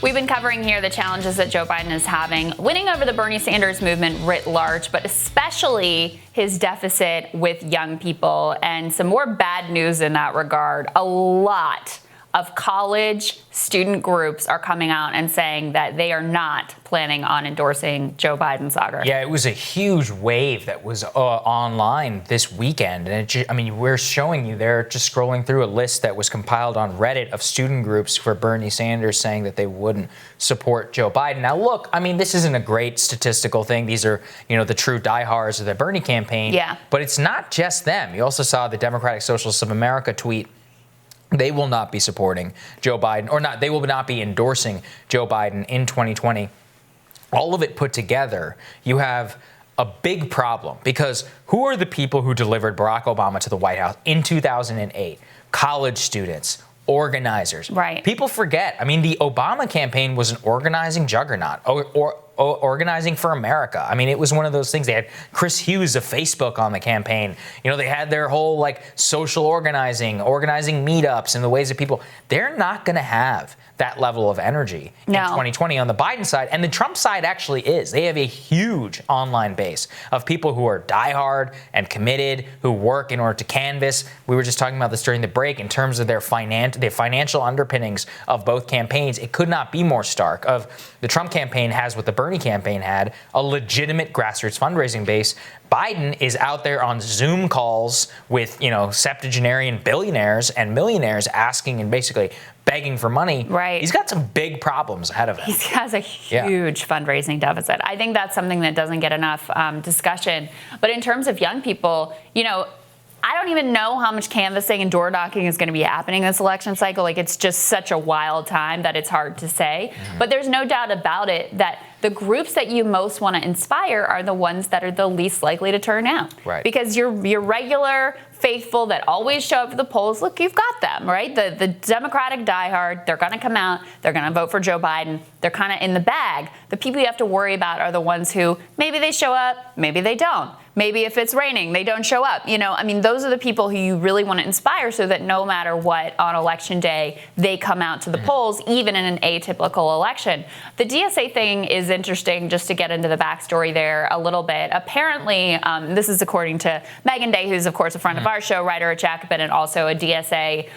We've been covering here the challenges that Joe Biden is having, winning over the Bernie Sanders movement writ large, but especially his deficit with young people, and some more bad news in that regard. A lot of college student groups are coming out and saying that they are not planning on endorsing Joe Biden, Saagar. Yeah, it was a huge wave that was online this weekend. And we're showing you there, just scrolling through a list that was compiled on Reddit of student groups for Bernie Sanders saying that they wouldn't support Joe Biden. Now, look, this isn't a great statistical thing. These are, the true diehards of the Bernie campaign. Yeah. But it's not just them. You also saw the Democratic Socialists of America tweet they will not be supporting Joe Biden, they will not be endorsing Joe Biden in 2020. All of it put together, you have a big problem, because who are the people who delivered Barack Obama to the White House in 2008? College students, organizers. Right. People forget. The Obama campaign was an organizing juggernaut, or organizing for America. It was one of those things. They had Chris Hughes of Facebook on the campaign. They had their whole social organizing meetups and the ways that people, they're not going to have that level of energy in 2020 on the Biden side. And the Trump side actually is. They have a huge online base of people who are diehard and committed, who work in order to canvass. We were just talking about this during the break in terms of their financial underpinnings of both campaigns. It could not be more stark. The Trump campaign has what the Bernie campaign had, a legitimate grassroots fundraising base. Biden is out there on Zoom calls with, septuagenarian billionaires and millionaires asking and basically begging for money. Right. He's got some big problems ahead of him. He has a huge fundraising deficit. I think that's something that doesn't get enough discussion. But in terms of young people, I don't even know how much canvassing and door knocking is going to be happening this election cycle. It's just such a wild time that it's hard to say. Mm-hmm. But there's no doubt about it that the groups that you most want to inspire are the ones that are the least likely to turn out. Right. Because your regular faithful that always show up to the polls, look, you've got them, right? The Democratic diehard, they're going to come out, they're going to vote for Joe Biden. They're kind of in the bag. The people you have to worry about are the ones who maybe they show up, maybe they don't. Maybe if it's raining, they don't show up. Those are the people who you really want to inspire so that no matter what, on election day, they come out to the polls, even in an atypical election. The DSA thing is interesting, just to get into the backstory there a little bit. Apparently, this is according to Megan Day, who's, of course, a friend of our show, writer at Jacobin, and also a DSA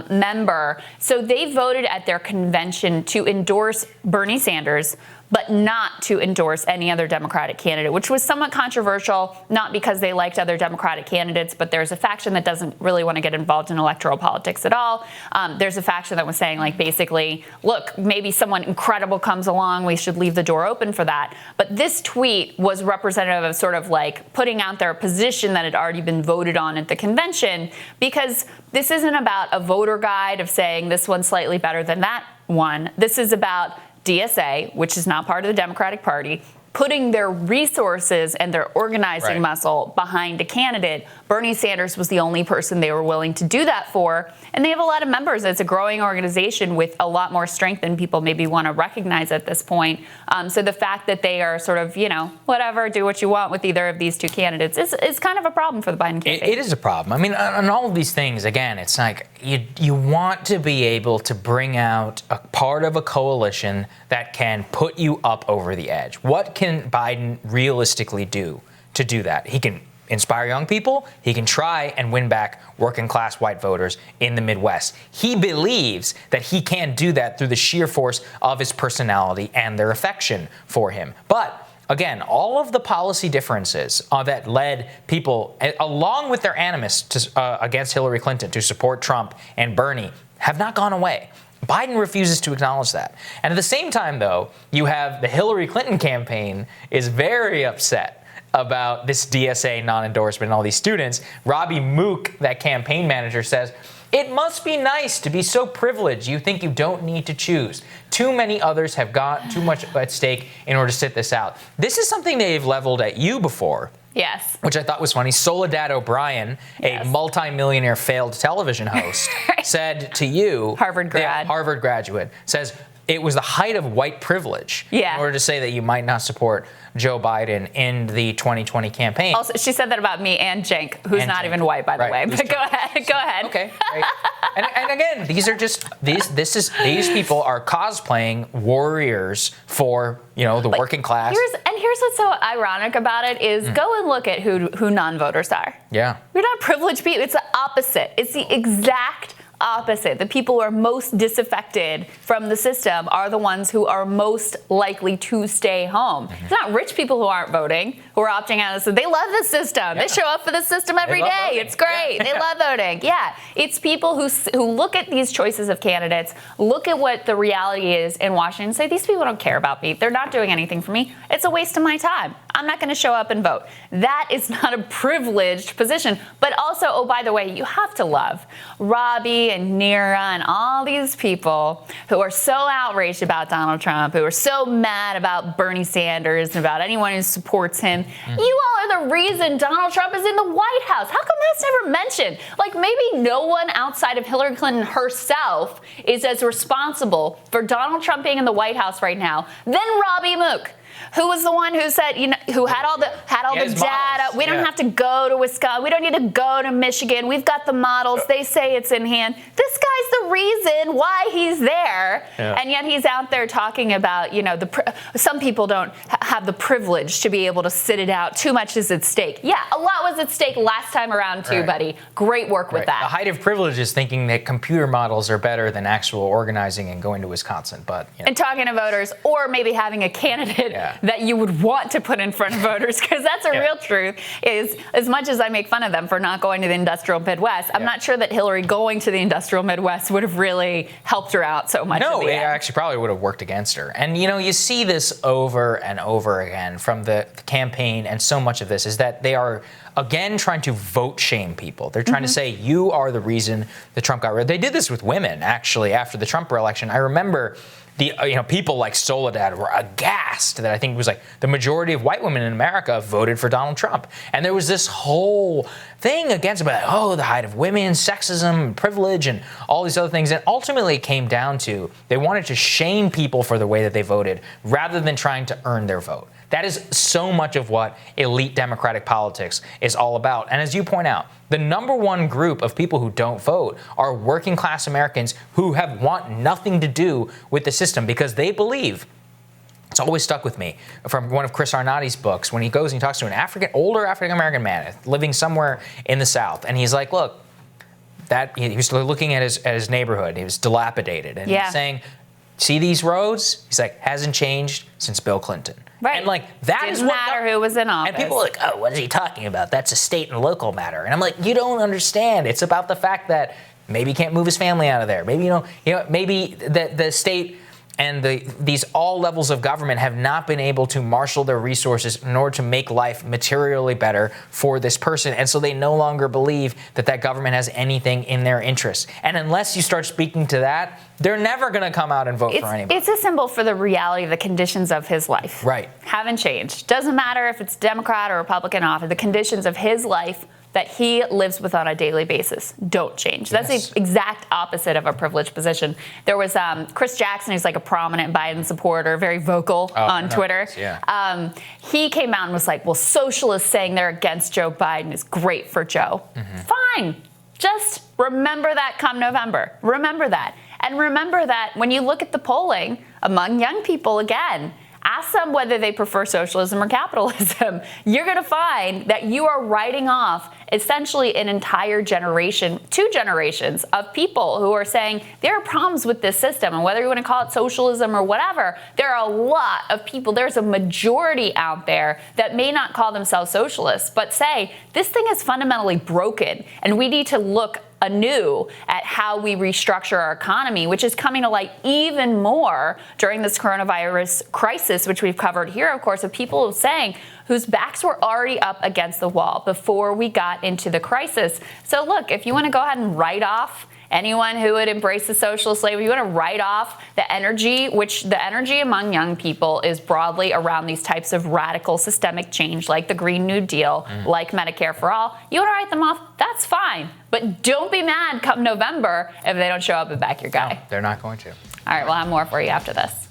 member. So they voted at their convention to endorse Bernie Sanders, but not to endorse any other Democratic candidate, which was somewhat controversial, not because they liked other Democratic candidates, but there's a faction that doesn't really want to get involved in electoral politics at all. There's a faction that was saying, basically, look, maybe someone incredible comes along, we should leave the door open for that. But this tweet was representative of sort of putting out their position that had already been voted on at the convention, because this isn't about a voter guide of saying this one's slightly better than that one. This is about DSA, which is not part of the Democratic Party, putting their resources and their organizing muscle behind a candidate. Bernie Sanders was the only person they were willing to do that for. And they have a lot of members. It's a growing organization with a lot more strength than people maybe want to recognize at this point. So the fact that they are sort of, whatever, do what you want with either of these two candidates is kind of a problem for the Biden campaign. It is a problem. On all of these things, again, it's you want to be able to bring out a part of a coalition that can put you up over the edge. What can Biden realistically do to do that? He can inspire young people. He can try and win back working class white voters in the Midwest. He believes that he can do that through the sheer force of his personality and their affection for him. But again, all of the policy differences that led people, along with their animus against Hillary Clinton, to support Trump and Bernie, have not gone away. Biden refuses to acknowledge that. And at the same time, though, you have the Hillary Clinton campaign is very upset about this DSA non-endorsement and all these students. Robbie Mook, that campaign manager, says, "It must be nice to be so privileged you think you don't need to choose. Too many others have got too much at stake in order to sit this out." This is something they've leveled at you before. Yes. Which I thought was funny. Soledad O'Brien, a multimillionaire failed television host, said to you, Harvard grad. Harvard graduate, says, it was the height of white privilege in order to say that you might not support Joe Biden in the 2020 campaign. Also, she said that about me and Cenk, who's not even white, by the way. But go ahead. Okay, great. and again, these are just these people are cosplaying warriors for the working class. Here's what's so ironic about it is go and look at who non-voters are. Yeah, we're not privileged people. It's the opposite. It's the exact opposite. The people who are most disaffected from the system are the ones who are most likely to stay home. It's not rich people who aren't voting, who are opting out of the system. They love the system. Yeah. They show up for the system every day. Voting. It's great. Yeah. They love voting. Yeah. It's people who look at these choices of candidates, look at what the reality is in Washington, and say, these people don't care about me. They're not doing anything for me. It's a waste of my time. I'm not going to show up and vote. That is not a privileged position. But also, oh, by the way, you have to love Robbie and Neera and all these people who are so outraged about Donald Trump, who are so mad about Bernie Sanders and about anyone who supports him. You all are the reason Donald Trump is in the White House. How come that's never mentioned? Like, maybe no one outside of Hillary Clinton herself is as responsible for Donald Trump being in the White House right now than Robbie Mook, who was the one who said, who had all the data. Models. We don't have to go to Wisconsin. We don't need to go to Michigan. We've got the models. They say it's in hand. This guy's the reason why he's there. Yeah. And yet he's out there talking about, some people don't have the privilege to be able to sit it out. Too much is at stake. Yeah, a lot was at stake last time around too, buddy. Great work with that. The height of privilege is thinking that computer models are better than actual organizing and going to Wisconsin. But and talking to voters, or maybe having a candidate that you would want to put in front of voters, because that's a real truth, is as much as I make fun of them for not going to the industrial Midwest, I'm not sure that Hillary going to the industrial Midwest would have really helped her out so much. No, it actually probably would have worked against her. And, you see this over and over again from the campaign, and so much of this is that they are, again, trying to vote shame people. They're trying to say, you are the reason the Trump got rid. They did this with women, actually, after the Trump election. I remember people like Soledad were aghast that I think it was like the majority of white women in America voted for Donald Trump. And there was this whole thing against the height of women, sexism, and privilege, and all these other things. And ultimately it came down to they wanted to shame people for the way that they voted rather than trying to earn their vote. That is so much of what elite Democratic politics is all about. And as you point out, the number one group of people who don't vote are working class Americans who want nothing to do with the system because they believe, it's always stuck with me, from one of Chris Arnotti's books, when he goes and he talks to an older African-American man living somewhere in the South. And he's like, look, he was looking at his neighborhood. He was dilapidated. And he's saying, see these roads? He's like, hasn't changed since Bill Clinton. Right. And that didn't matter who was in office. And people are like, oh, what is he talking about? That's a state and local matter. And I'm like, you don't understand. It's about the fact that maybe he can't move his family out of there. Maybe maybe the state and these all levels of government have not been able to marshal their resources in order to make life materially better for this person. And so they no longer believe that government has anything in their interest. And unless you start speaking to that, they're never going to come out and vote for anybody. It's a symbol for the reality of the conditions of his life. Right. Haven't changed. Doesn't matter if it's Democrat or Republican office, the conditions of his life that he lives with on a daily basis don't change. That's the exact opposite of a privileged position. There was Chris Jackson, who's like a prominent Biden supporter, very vocal on Twitter. Yeah. He came out and was like, well, socialists saying they're against Joe Biden is great for Joe. Fine. Just remember that come November. Remember that. And remember that when you look at the polling among young people, again, ask them whether they prefer socialism or capitalism. You're going to find that you are writing off essentially an entire generation, 2 generations of people who are saying there are problems with this system. And whether you want to call it socialism or whatever, there are a lot of people. There's a majority out there that may not call themselves socialists, but say this thing is fundamentally broken and we need to look anew at how we restructure our economy, which is coming to light even more during this coronavirus crisis, which we've covered here, of course, of people saying whose backs were already up against the wall before we got into the crisis. So look, if you want to go ahead and write off anyone who would embrace the socialist slavery, you want to write off the energy, which the energy among young people is broadly around these types of radical systemic change, like the Green New Deal, like Medicare for All. You want to write them off? That's fine. But don't be mad come November if they don't show up and back your guy. No, they're not going to. All right, we'll have more for you after this.